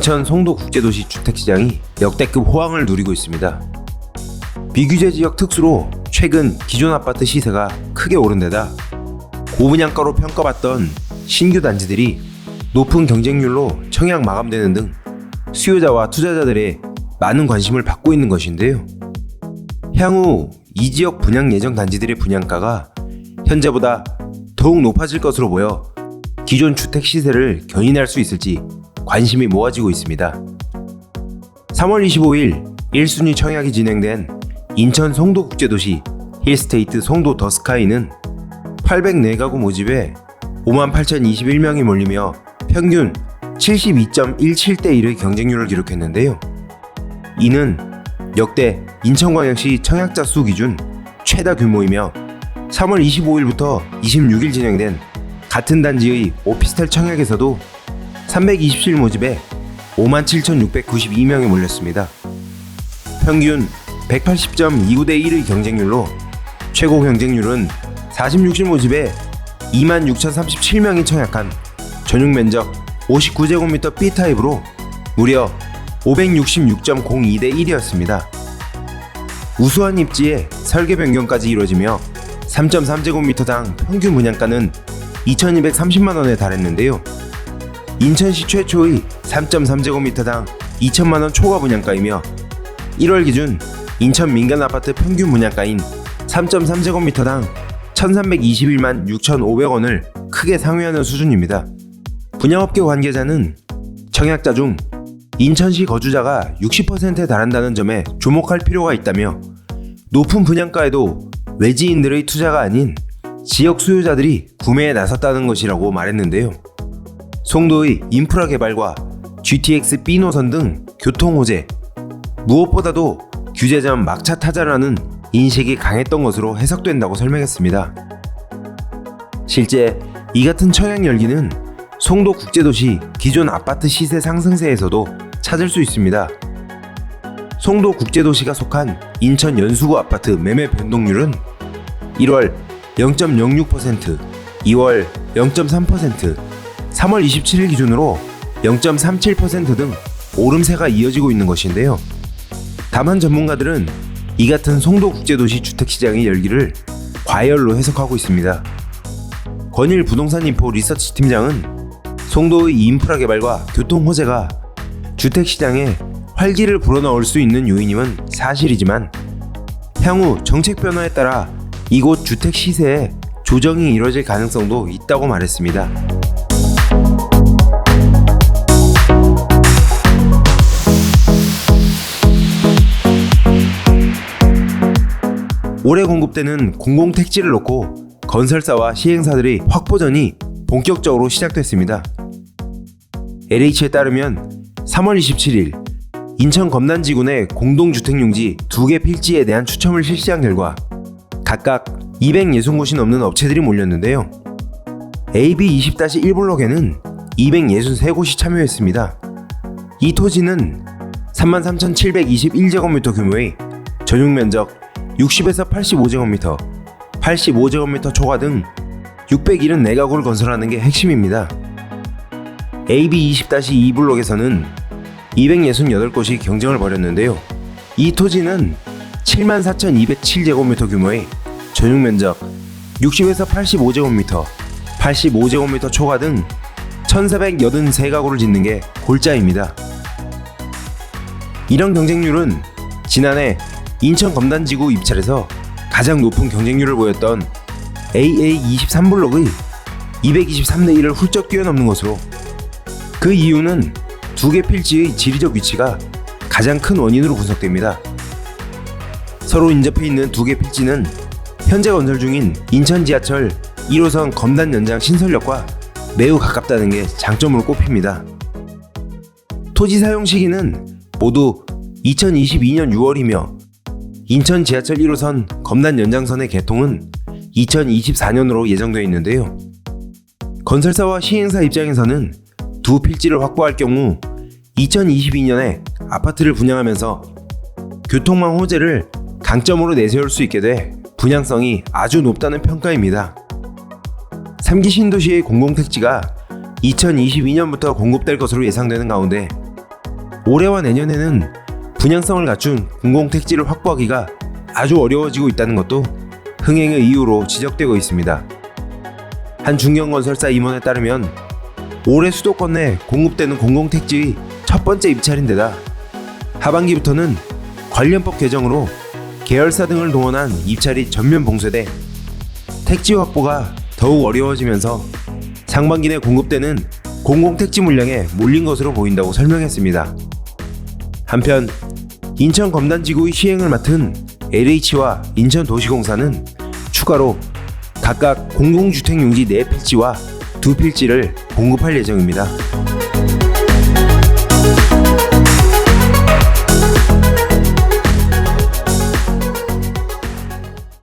인천 송도국제도시 주택시장이 역대급 호황을 누리고 있습니다. 비규제 지역 특수로 최근 기존 아파트 시세가 크게 오른 데다 고분양가로 평가받던 신규 단지들이 높은 경쟁률로 청약 마감되는 등 수요자와 투자자들의 많은 관심을 받고 있는 것인데요. 향후 이 지역 분양 예정 단지들의 분양가가 현재보다 더욱 높아질 것으로 보여 기존 주택 시세를 견인할 수 있을지 관심이 모아지고 있습니다. 3월 25일 1순위 청약이 진행된 인천 송도국제도시 힐스테이트 송도 더스카이는 804가구 모집에 58,021명이 몰리며 평균 72.17대 1의 경쟁률을 기록했는데요. 이는 역대 인천광역시 청약자 수 기준 최다 규모이며 3월 25일부터 26일 진행된 같은 단지의 오피스텔 청약에서도 327 모집에 57,692명이 몰렸습니다. 평균 180.29대 1의 경쟁률로 최고 경쟁률은 46실 모집에 26,037명이 청약한 전용 면적 59제곱미터 B타입으로 무려 566.02대 1이었습니다. 우수한 입지에 설계 변경까지 이루어지며 3.3제곱미터당 평균 분양가는 2,230만원에 달했는데요. 인천시 최초의 3.3제곱미터당 2천만원 초과 분양가이며 1월 기준 인천 민간 아파트 평균 분양가인 3.3제곱미터당 1,321만 6,500원을 크게 상회하는 수준입니다. 분양업계 관계자는 청약자 중 인천시 거주자가 60%에 달한다는 점에 주목할 필요가 있다며 높은 분양가에도 외지인들의 투자가 아닌 지역 수요자들이 구매에 나섰다는 것이라고 말했는데요. 송도의 인프라 개발과 GTX B 노선 등 교통 호재, 무엇보다도 규제점 막차 타자라는 인식이 강했던 것으로 해석된다고 설명했습니다. 실제 이 같은 청약 열기는 송도국제도시 기존 아파트 시세 상승세에서도 찾을 수 있습니다. 송도국제도시가 속한 인천 연수구 아파트 매매 변동률은 1월 0.06%, 2월 0.3%, 3월 27일 기준으로 0.37% 등 오름세가 이어지고 있는 것인데요. 다만 전문가들은 이 같은 송도국제도시 주택시장의 열기를 과열로 해석하고 있습니다. 권일 부동산인포 리서치 팀장은 송도의 인프라 개발과 교통 호재가 주택시장에 활기를 불어넣을 수 있는 요인임은 사실이지만 향후 정책 변화에 따라 이곳 주택 시세에 조정이 이뤄질 가능성도 있다고 말했습니다. 올해 공급되는 공공택지를 놓고 건설사와 시행사들의 확보전이 본격적으로 시작됐습니다. LH에 따르면 3월 27일 인천 검단지군의 공동주택용지 2개 필지에 대한 추첨을 실시한 결과 각각 260곳이 넘는 업체들이 몰렸는데요. AB20-1블록에는 263곳이 참여했습니다. 이 토지는 33,721제곱미터 규모의 전용 면적 60에서 85제곱미터, 85제곱미터 초과 등 674가구를 건설하는 게 핵심입니다. AB20-2블록에서는 268곳이 경쟁을 벌였는데요. 이 토지는 74,207제곱미터 규모의 전용 면적 60에서 85제곱미터, 85제곱미터 초과 등 1,483가구를 짓는 게 골자입니다. 이런 경쟁률은 지난해 인천 검단지구 입찰에서 가장 높은 경쟁률을 보였던 AA23블록의 223대 1을 훌쩍 뛰어넘는 것으로 그 이유는 2개 필지의 지리적 위치가 가장 큰 원인으로 분석됩니다. 서로 인접해 있는 2개 필지는 현재 건설 중인 인천 지하철 1호선 검단 연장 신설역과 매우 가깝다는 게 장점으로 꼽힙니다. 토지 사용 시기는 모두 2022년 6월이며 인천 지하철 1호선 검단 연장선의 개통은 2024년으로 예정되어 있는데요. 건설사와 시행사 입장에서는 두 필지를 확보할 경우 2022년에 아파트를 분양하면서 교통망 호재를 강점으로 내세울 수 있게 돼 분양성이 아주 높다는 평가입니다. 3기 신도시의 공공택지가 2022년부터 공급될 것으로 예상되는 가운데 올해와 내년에는 분양성을 갖춘 공공택지를 확보하기가 아주 어려워지고 있다는 것도 흥행의 이유로 지적되고 있습니다. 한 중견건설사 임원에 따르면 올해 수도권 내 공급되는 공공택지의 첫 번째 입찰인데다 하반기부터는 관련법 개정으로 계열사 등을 동원한 입찰이 전면 봉쇄돼 택지 확보가 더욱 어려워지면서 상반기 내 공급되는 공공택지 물량에 몰린 것으로 보인다고 설명했습니다. 한편 인천 검단지구의 시행을 맡은 LH와 인천도시공사는 추가로 각각 공공주택용지 4필지와 2필지를 공급할 예정입니다.